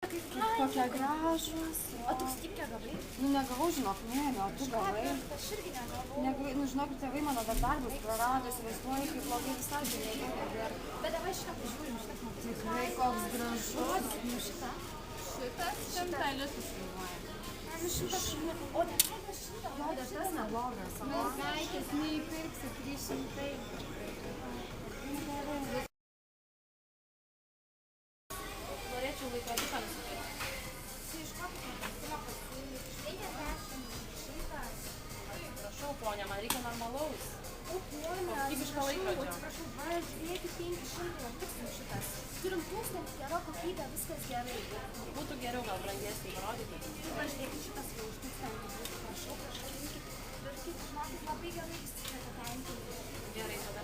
Kokie gražūs. O tu stiprią gavai? Nu, negavau, žinok, mėlio, o tu gavai. Aš irgi negavau. Nu, žinok, tėvai mano dar darbus prarado, įsivaizduoju, kaip blogai visai žinėjau nebėra. Bet davai šitą pažiūrim, šitą matyti. Tikrai koks gražus. Nu šitą. Šitas 100 litų kainuoja. Nu šitą šitą. O davai va šitą. Jo, bet tas neblogas. Mergaitės neįpirksi 300. Norėčiau laikroduką nusipirkti. Prašau, ponia, man reikia normalaus. Kokybiško laikrodžio. Atsiprašau, va, žiūrėkit 500, tiksim šitas. Turim 1000, gera kokybė, viskas gerai. Būtų geriau gal brangesnį parodyti. Va, žiūrėkit, šitas jau už 1000. Prašau, kažką reikia. Žinokit, labai gerai visi čia patenkinti. Gerai, tada